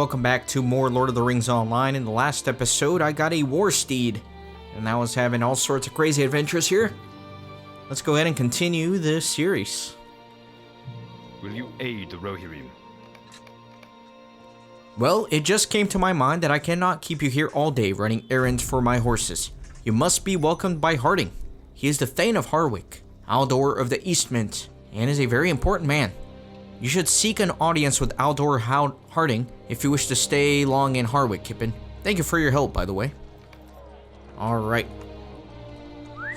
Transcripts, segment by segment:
Welcome back to more Lord of the Rings Online. In the last episode, I got a war steed, and I was having all sorts of crazy adventures here. Let's go ahead and continue this series. Will you aid the Rohirrim? Well, it just came to my mind that I cannot keep you here all day running errands for my horses. You must be welcomed by Harding. He is the Thane of Harwick, Aldor of the Eastment, and is a very important man. You should seek an audience with Aldor Harding if you wish to stay long in Harwick, Kippen. Thank you for your help, by the way. Alright.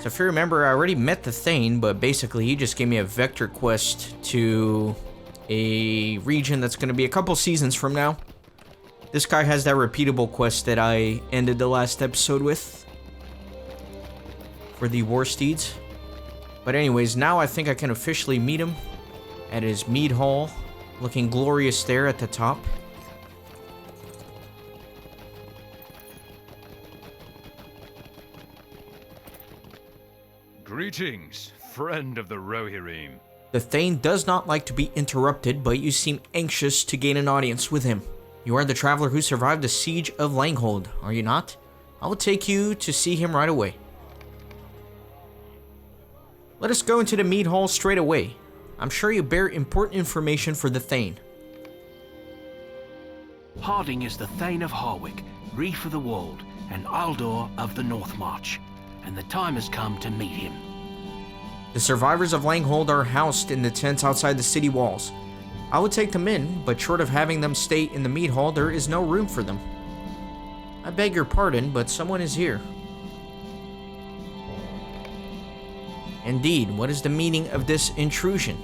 So if you remember, I already met the Thane, but basically he just gave me a vector quest to a region that's going to be a couple seasons from now. This guy has that repeatable quest that I ended the last episode with for the war steeds. But anyways, now I think I can officially meet him at his mead hall, looking glorious there at the top. Greetings, friend of the Rohirrim. The Thane does not like to be interrupted, but you seem anxious to gain an audience with him. You are the traveler who survived the siege of Langhold, are you not? I will take you to see him right away. Let us go into the mead hall straight away. I'm sure you bear important information for the Thane. Harding is the Thane of Harwick, Reef of the Wold, and Aldor of the North March, and the time has come to meet him. The survivors of Langhold are housed in the tents outside the city walls. I would take them in, but short of having them stay in the mead hall, there is no room for them. I beg your pardon, but someone is here. Indeed, what is the meaning of this intrusion?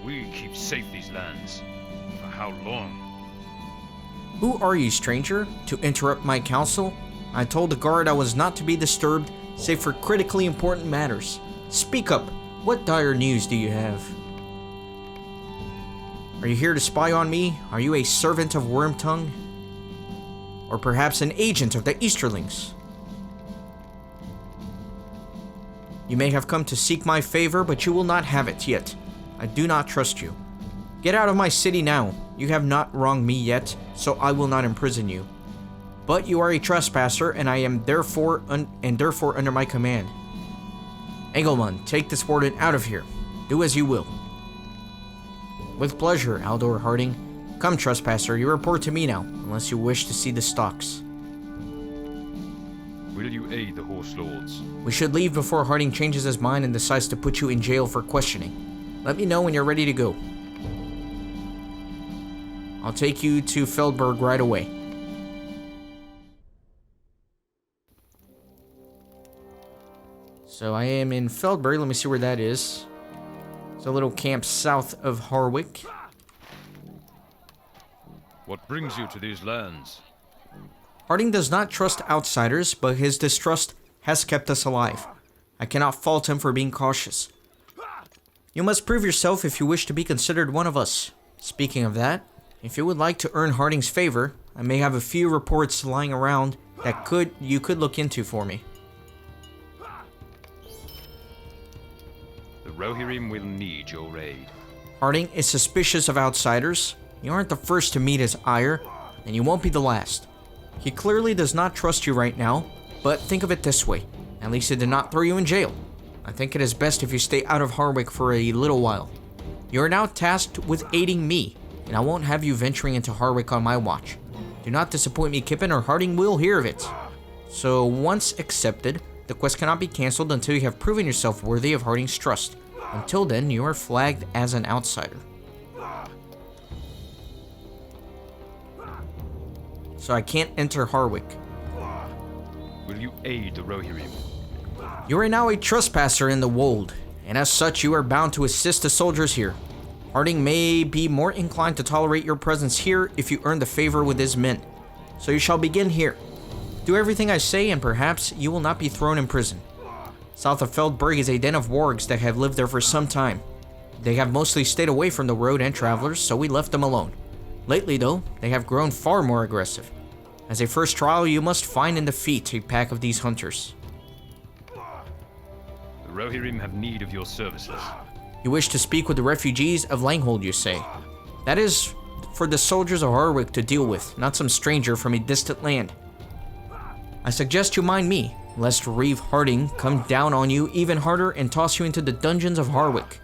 We keep safe these lands. For how long? Who are you, stranger, to interrupt my counsel? I told the guard I was not to be disturbed, save for critically important matters. Speak up. What dire news do you have? Are you here to spy on me? Are you a servant of Wormtongue? Or perhaps an agent of the Easterlings? You may have come to seek my favor, but you will not have it yet. I do not trust you. Get out of my city now. You have not wronged me yet, so I will not imprison you. But you are a trespasser, and I am therefore under my command. Engelmann, take this warden out of here. Do as you will. With pleasure, Aldor Harding. Come, trespasser, you report to me now, unless you wish to see the stocks. Will you aid the horse lords? We should leave before Harding changes his mind and decides to put you in jail for questioning. Let me know when you're ready to go. I'll take you to Feldburg right away. So I am in Feldburg. Let me see where that is. It's a little camp south of Harwick. What brings you to these lands? Harding does not trust outsiders, but his distrust has kept us alive. I cannot fault him for being cautious. You must prove yourself if you wish to be considered one of us. Speaking of that, if you would like to earn Harding's favor, I may have a few reports lying around that you could look into for me. The Rohirrim will need your aid. Harding is suspicious of outsiders. You aren't the first to meet his ire, and you won't be the last. He clearly does not trust you right now, but think of it this way. At least he did not throw you in jail. I think it is best if you stay out of Harwick for a little while. You are now tasked with aiding me, and I won't have you venturing into Harwick on my watch. Do not disappoint me, Kippen, or Harding will hear of it. So once accepted, the quest cannot be cancelled until you have proven yourself worthy of Harding's trust. Until then, you are flagged as an outsider. So I can't enter Harwick. Will you aid the Rohirrim? You are now a trespasser in the wold, and as such you are bound to assist the soldiers here. Harding may be more inclined to tolerate your presence here if you earn the favor with his men. So you shall begin here. Do everything I say and perhaps you will not be thrown in prison. South of Feldburg is a den of wargs that have lived there for some time. They have mostly stayed away from the road and travelers, so we left them alone. Lately though, they have grown far more aggressive. As a first trial, you must find and defeat a pack of these hunters. The Rohirrim have need of your services. You wish to speak with the refugees of Langhold, you say. That is for the soldiers of Harwick to deal with, not some stranger from a distant land. I suggest you mind me, lest Reeve Harding come down on you even harder and toss you into the dungeons of Harwick.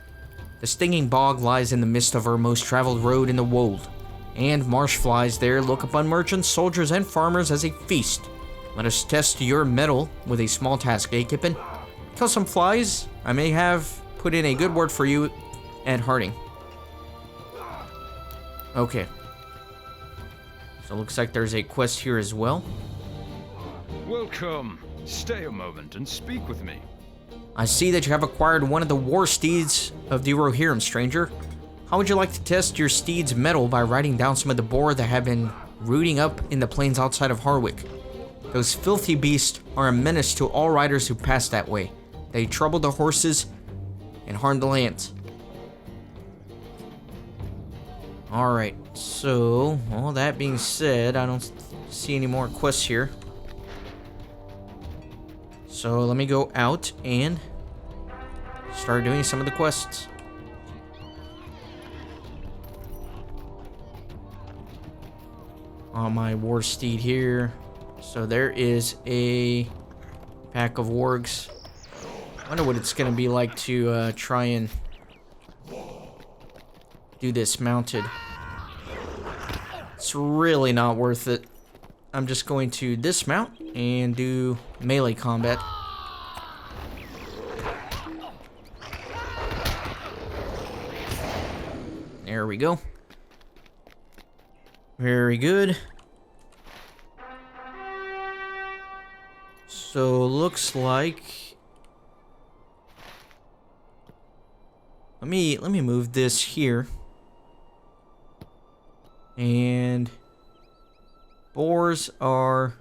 The stinging bog lies in the midst of our most traveled road in the wold, and marsh flies there look upon merchants, soldiers, and farmers as a feast. Let us test your mettle with a small task, eh, Kippen? Kill some flies. I may have put in a good word for you at Harding. Okay. So it looks like there's a quest here as well. Welcome. Stay a moment and speak with me. I see that you have acquired one of the war steeds of the Rohirrim, stranger. How would you like to test your steed's mettle by riding down some of the boar that have been rooting up in the plains outside of Harwick? Those filthy beasts are a menace to all riders who pass that way. They trouble the horses and harm the lands. Alright, so, all that being said, I don't see any more quests here. So let me go out and start doing some of the quests. On my war steed here. So there is a pack of wargs. I wonder what it's going to be like to try and do this mounted. It's really not worth it. I'm just going to dismount and do melee combat. There we go. Very good. So looks like let me move this here. And boars are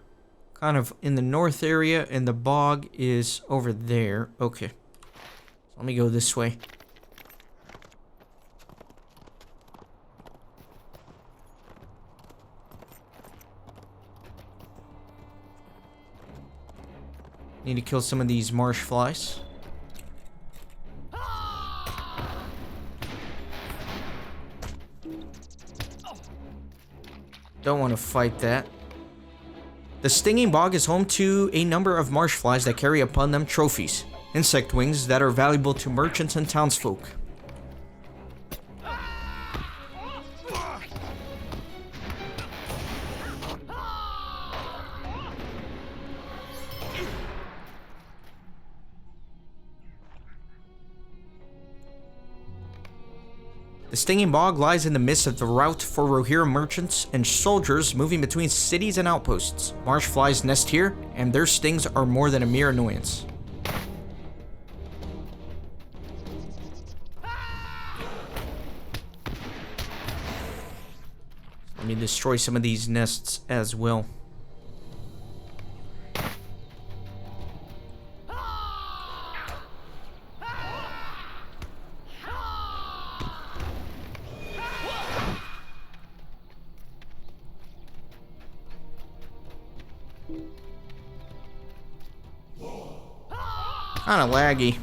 kind of in the north area and the bog is over there. Okay. So let me go this way. Need to kill some of these marsh flies. Don't want to fight that. The stinging bog is home to a number of marsh flies that carry upon them trophies, insect wings that are valuable to merchants and townsfolk. The stinging bog lies in the midst of the route for Rohirrim merchants and soldiers moving between cities and outposts. Marsh flies nest here, and their stings are more than a mere annoyance. Let me destroy some of these nests as well. Kinda laggy.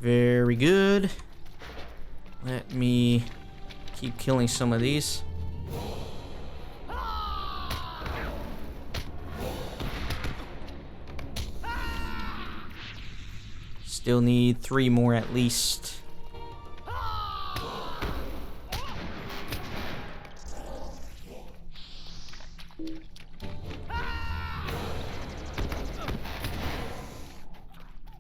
Very good. Let me keep killing some of these. Still need 3 more at least.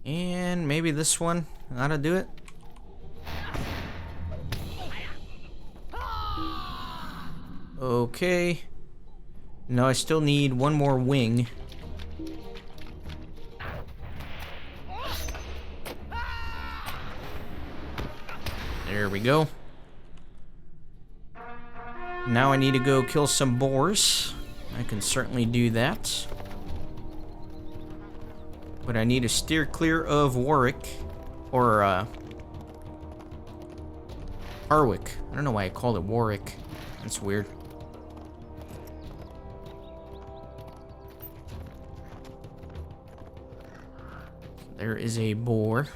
And maybe this one ought to do it. Okay. No, I still need 1 more wing. There we go. Now I need to go kill some boars. I can certainly do that. But I need to steer clear of Warwick. Or, Harwick. I don't know why I called it Warwick. That's weird. There is a boar.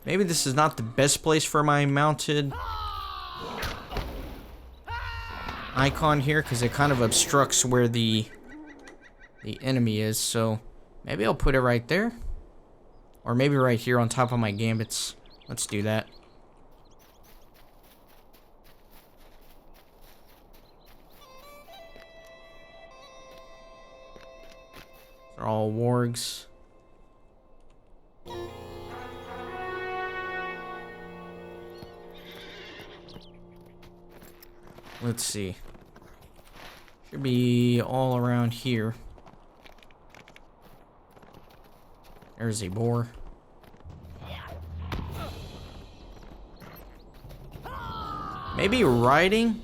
Maybe this is not the best place for my mounted icon here, because it kind of obstructs where the enemy is, so maybe I'll put it right there. Or maybe right here on top of my gambits. Let's do that. They're all wargs. Let's see. Should be all around here. There's a boar. Maybe riding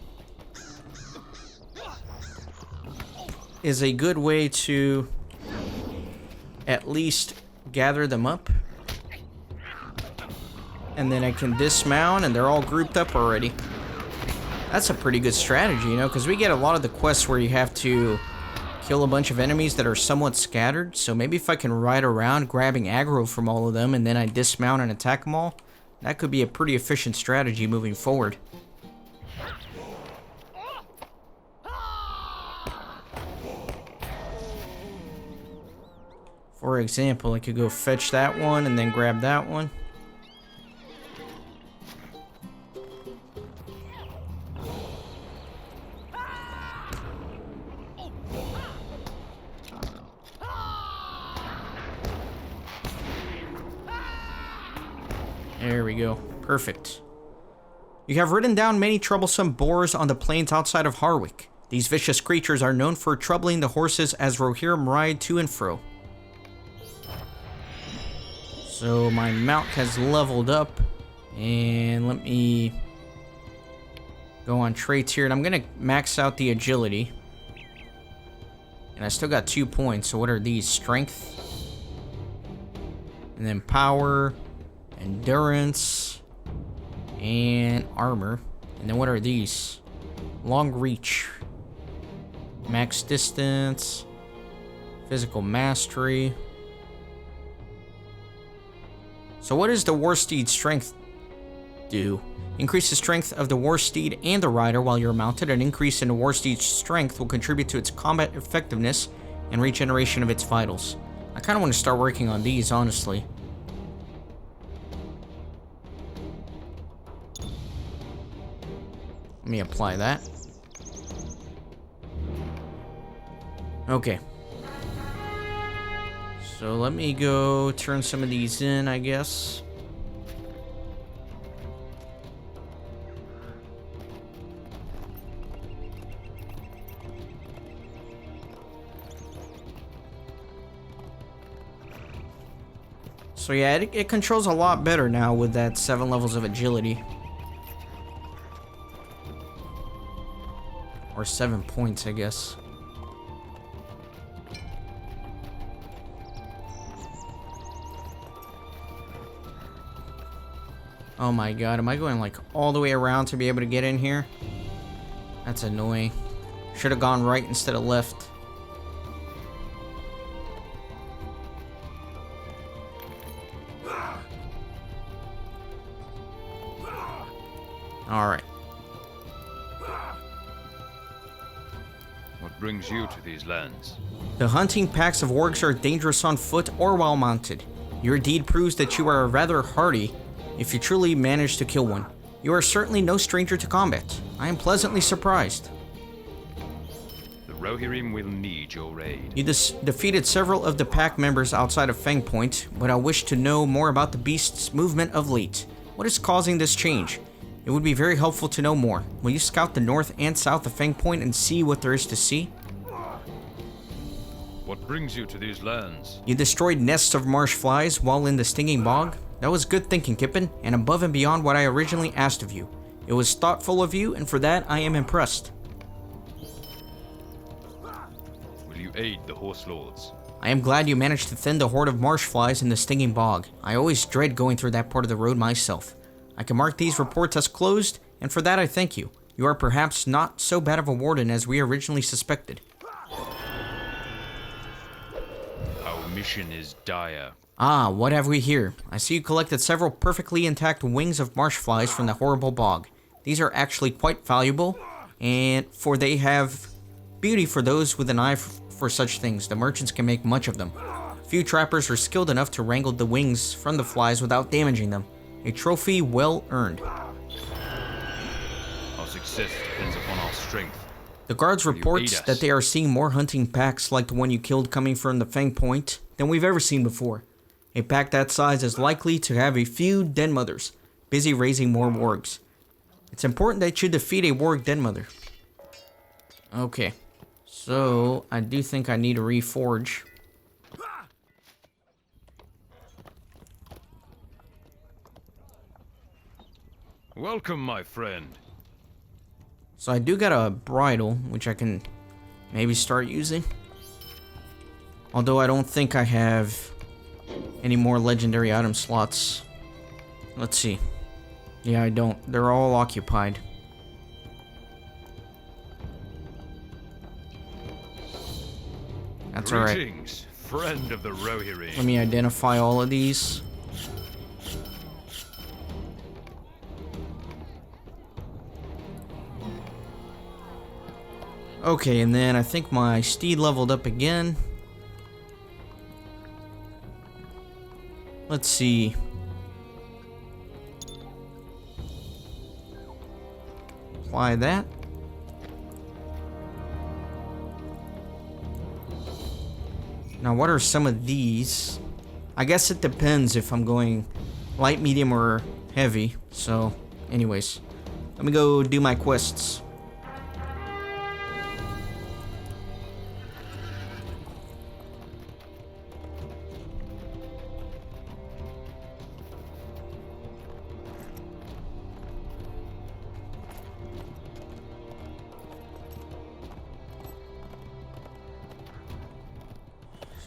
is a good way to at least gather them up. And then I can dismount and they're all grouped up already. That's a pretty good strategy, you know, because we get a lot of the quests where you have to kill a bunch of enemies that are somewhat scattered. So maybe if I can ride around grabbing aggro from all of them and then I dismount and attack them all, that could be a pretty efficient strategy moving forward. For example, I could go fetch that one and then grab that one. There we go. Perfect. You have ridden down many troublesome boars on the plains outside of Harwick. These vicious creatures are known for troubling the horses as Rohirrim ride to and fro. So my mount has leveled up. And let me go on traits here. And I'm going to max out the agility. And I still got 2 points. So what are these? Strength. And then power. Endurance. And armor. And then what are these? Long reach. Max distance. Physical mastery. So what does the war steed strength do? Increase the strength of the war steed and the rider while you're mounted. An increase in the war steed's strength will contribute to its combat effectiveness and regeneration of its vitals. I kind of want to start working on these, honestly. Let me apply that. Okay. So let me go turn some of these in, I guess. So yeah, it controls a lot better now with that 7 levels of agility. Or 7 points, I guess. Oh my god, am I going like all the way around to be able to get in here? That's annoying. Should have gone right instead of left. Alright. What brings you to these lands? The hunting packs of wargs are dangerous on foot or while mounted. Your deed proves that you are rather hardy if you truly manage to kill one. You are certainly no stranger to combat. I am pleasantly surprised. The Rohirrim will need your aid. You defeated several of the pack members outside of Fang Point, but I wish to know more about the beast's movement of late. What is causing this change? It would be very helpful to know more. Will you scout the north and south of Fang Point and see what there is to see? What brings you to these lands? You destroyed nests of marsh flies while in the stinging bog? That was good thinking, Kippen, and above and beyond what I originally asked of you. It was thoughtful of you, and for that I am impressed. Will you aid the horse lords? I am glad you managed to thin the horde of marsh flies in the stinging bog. I always dread going through that part of the road myself. I can mark these reports as closed, and for that I thank you. You are perhaps not so bad of a warden as we originally suspected. Our mission is dire. Ah, what have we here? I see you collected several perfectly intact wings of marsh flies from the horrible bog. These are actually quite valuable, and for they have beauty for those with an eye for such things. The merchants can make much of them. Few trappers are skilled enough to wrangle the wings from the flies without damaging them. A trophy well earned. Our success depends upon our strength. The guards Will you reports aid us? that they are seeing more hunting packs like the one you killed coming from the Fang Point than we've ever seen before. A pack that size is likely to have a few den mothers, busy raising more wargs. It's important that you defeat a warg den mother. Okay, so I do think I need to reforge. Welcome, my friend. So I do got a bridle, which I can maybe start using. Although I don't think I have any more legendary item slots. Let's see. Yeah, I don't. They're all occupied. That's alright. Greetings, friend of the Rohirrim. Let me identify all of these. Okay, and then I think my steed leveled up again. Let's see. Apply that. Now, what are some of these? I guess it depends if I'm going light, medium, or heavy. So, anyways, let me go do my quests.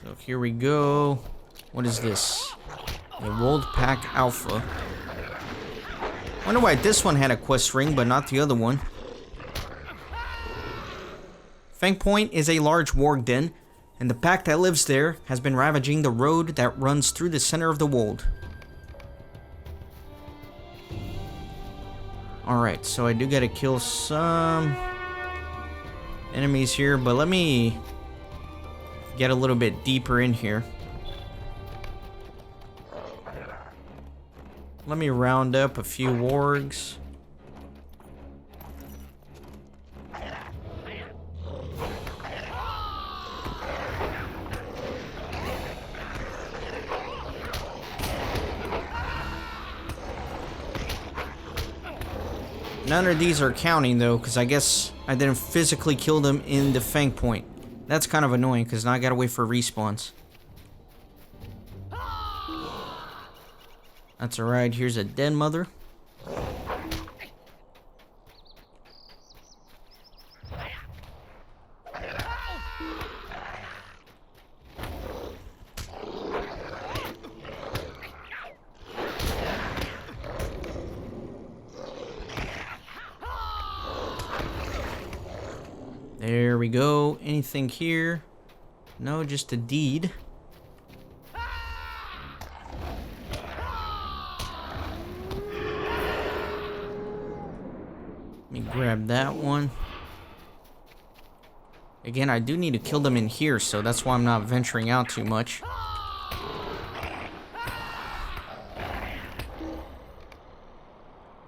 So here we go. What is this? A Wold Pack Alpha. Wonder why this one had a quest ring, but not the other one. Fang Point is a large warg den, and the pack that lives there has been ravaging the road that runs through the center of the wold. Alright, so I do gotta kill some enemies here, but let me get a little bit deeper in here. Let me round up a few wargs. None of these are counting though, because I guess I didn't physically kill them in the Fang Point. That's kind of annoying, because now I gotta wait for respawns. That's alright, here's a den mother. There we go. Anything here? No, just a deed. Let me grab that one. Again, I do need to kill them in here, so that's why I'm not venturing out too much.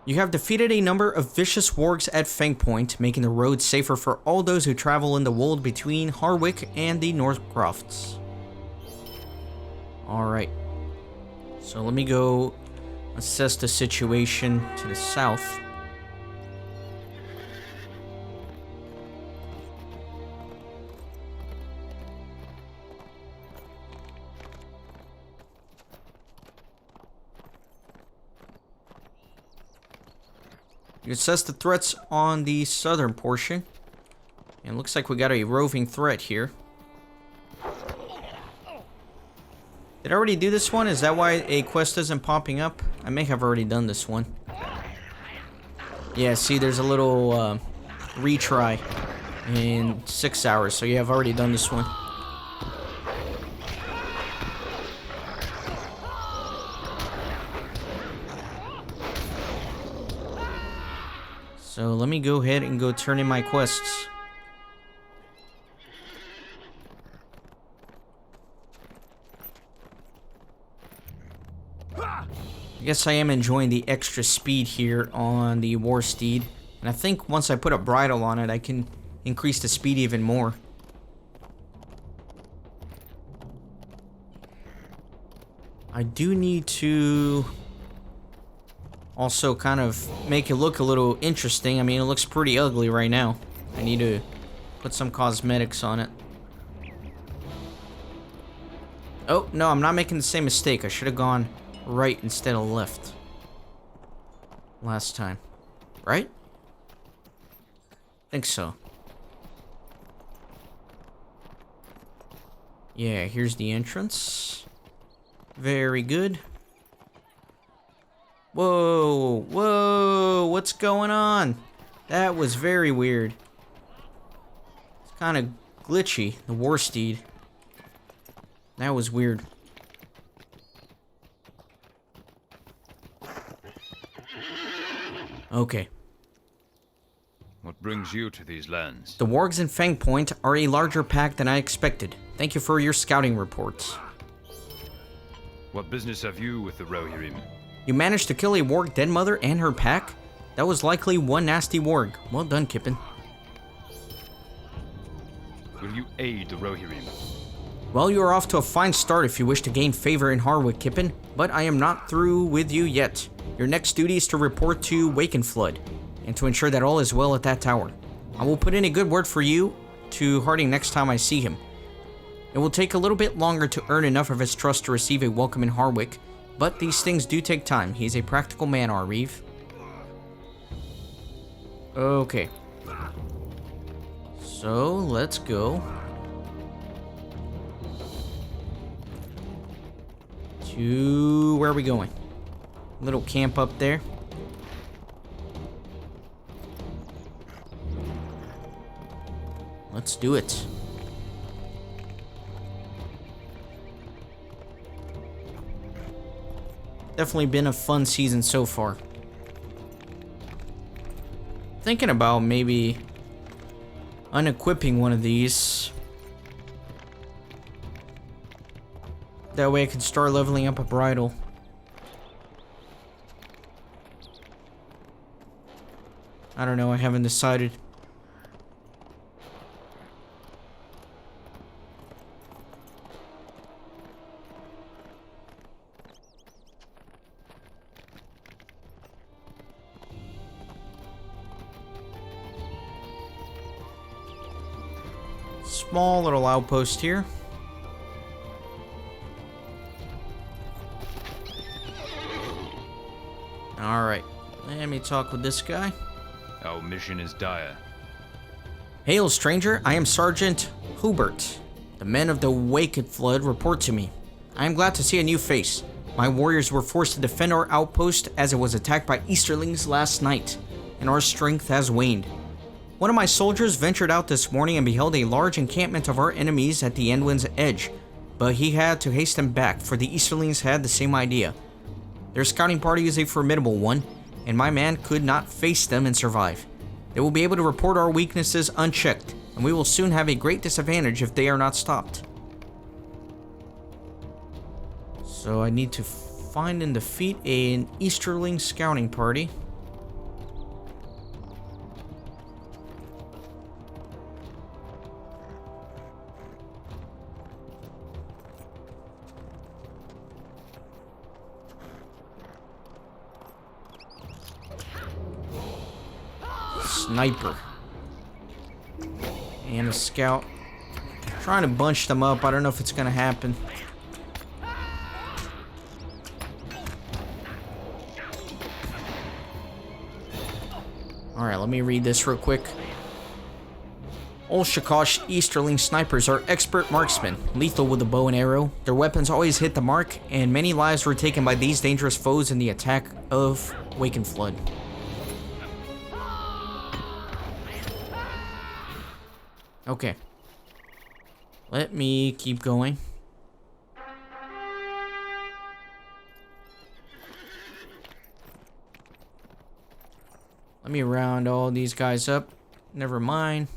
You have defeated a number of vicious wargs at Fang Point, making the road safer for all those who travel in the wold between Harwick and the North Crofts. Alright. So let me go assess the situation to the south. You assess the threats on the southern portion. And it looks like we got a roving threat here. Did I already do this one? Is that why a quest isn't popping up? I may have already done this one. Yeah, see, there's a little retry in 6 hours, so yeah, I've already done this one. So let me go ahead and go turn in my quests. I guess I am enjoying the extra speed here on the war steed. And I think once I put a bridle on it, I can increase the speed even more. I do need to also kind of make it look a little interesting. I mean, it looks pretty ugly right now. I need to put some cosmetics on it. Oh, no, I'm not making the same mistake. I should have gone right instead of left last time. Right? Think so. Yeah, here's the entrance. Very good. Whoa, whoa, what's going on? That was very weird. It's kind of glitchy, the war steed. That was weird. Okay. What brings you to these lands? The wargs in Fang Point are a larger pack than I expected. Thank you for your scouting reports. What business have you with the Rohirrim? You managed to kill a warg dead mother and her pack? That was likely one nasty warg. Well done, Kippen. Will you aid the Rohirrim? Well, you are off to a fine start if you wish to gain favor in Harwick, Kippen, but I am not through with you yet. Your next duty is to report to Wakenflood, and to ensure that all is well at that tower. I will put in a good word for you to Harding next time I see him. It will take a little bit longer to earn enough of his trust to receive a welcome in Harwick, but these things do take time. He is a practical man, Reeve. Okay. So, let's go to... where are we going? Little camp up there. Let's do it. Definitely been a fun season so far. Thinking about maybe unequipping one of these. That way I can start leveling up a bridle. I don't know, I haven't decided. Small little outpost here. Alright, let me talk with this guy. Our mission is dire. Hail, stranger. I am Sergeant Hubert. The men of the Wakenflood report to me. I am glad to see a new face. My warriors were forced to defend our outpost as it was attacked by Easterlings last night, and our strength has waned. One of my soldiers ventured out this morning and beheld a large encampment of our enemies at the Endwind's edge, but he had to hasten back, for the Easterlings had the same idea. Their scouting party is a formidable one, and my man could not face them and survive. They will be able to report our weaknesses unchecked, and we will soon have a great disadvantage if they are not stopped. So I need to find and defeat an Easterling scouting party. Sniper and a scout. Trying to bunch them up. I don't know if it's gonna happen. Alright, let me read this real quick. Old Shikosh Easterling snipers are expert marksmen, lethal with the bow and arrow. Their weapons always hit the mark, and many lives were taken by these dangerous foes in the attack of Wakenflood. Okay. Let me keep going. Let me round all these guys up. Never mind.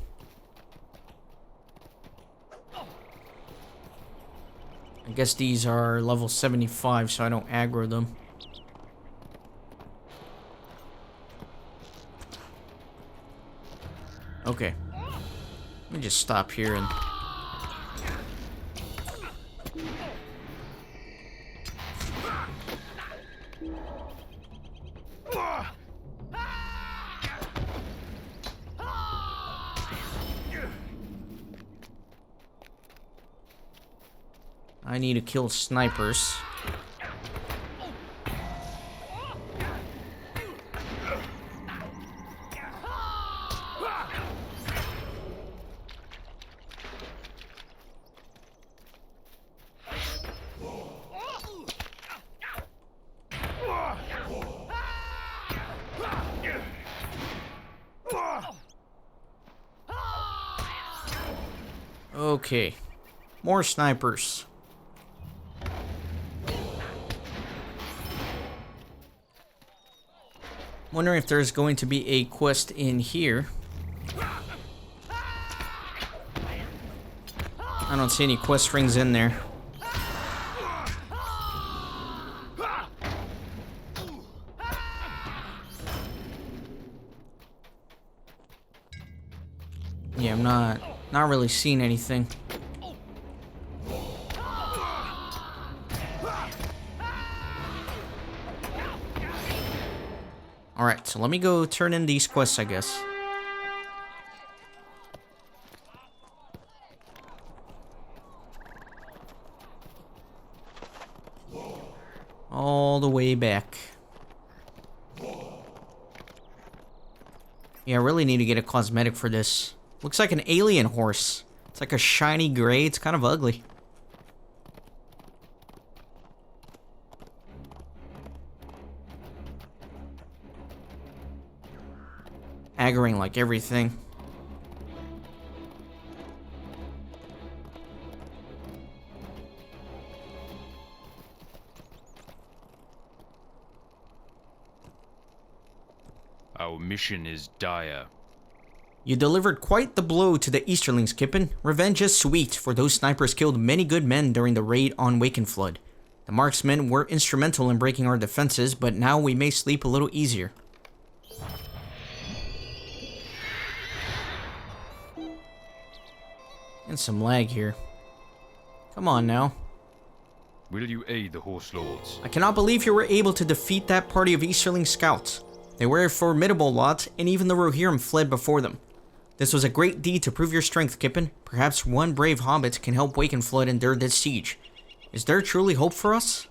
I guess these are level 75, so I don't aggro them. Okay. Let me just stop here and... I need to kill snipers. Okay. More snipers. Wondering if there's going to be a quest in here. I don't see any quest rings in there. Yeah, I'm not really seeing anything. Alright, so let me go turn in these quests, I guess. All the way back. Yeah, I really need to get a cosmetic for this. Looks like an alien horse. It's like a shiny gray. It's kind of ugly. Aggroing like everything. Our mission is dire. You delivered quite the blow to the Easterlings, Kippen. Revenge is sweet, for those snipers killed many good men during the raid on Wakenflood. The marksmen were instrumental in breaking our defenses, but now we may sleep a little easier. And some lag here. Come on now. Will you aid the Horse Lords? I cannot believe you were able to defeat that party of Easterling scouts. They were a formidable lot, and even the Rohirrim fled before them. This was a great deed to prove your strength, Kippen. Perhaps one brave hobbit can help Wakenflood endure this siege. Is there truly hope for us?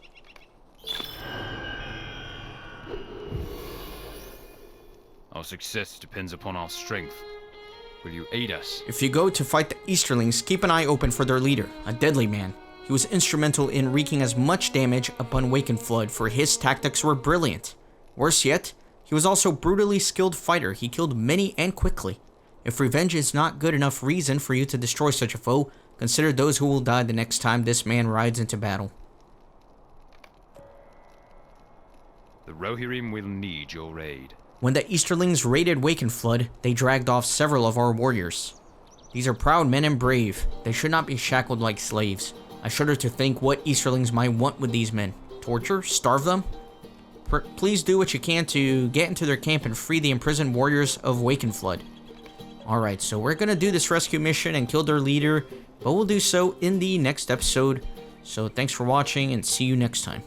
Our success depends upon our strength. Will you aid us? If you go to fight the Easterlings, keep an eye open for their leader, a deadly man. He was instrumental in wreaking as much damage upon Wakenflood, for his tactics were brilliant. Worse yet, he was also a brutally skilled fighter. He killed many and quickly. If revenge is not good enough reason for you to destroy such a foe, consider those who will die the next time this man rides into battle. The Rohirrim will need your aid. When the Easterlings raided Wakenflood, they dragged off several of our warriors. These are proud men and brave. They should not be shackled like slaves. I shudder to think what Easterlings might want with these men. Torture? Starve them? Please do what you can to get into their camp and free the imprisoned warriors of Wakenflood. Alright, so we're gonna do this rescue mission and kill their leader, but we'll do so in the next episode. So thanks for watching and see you next time.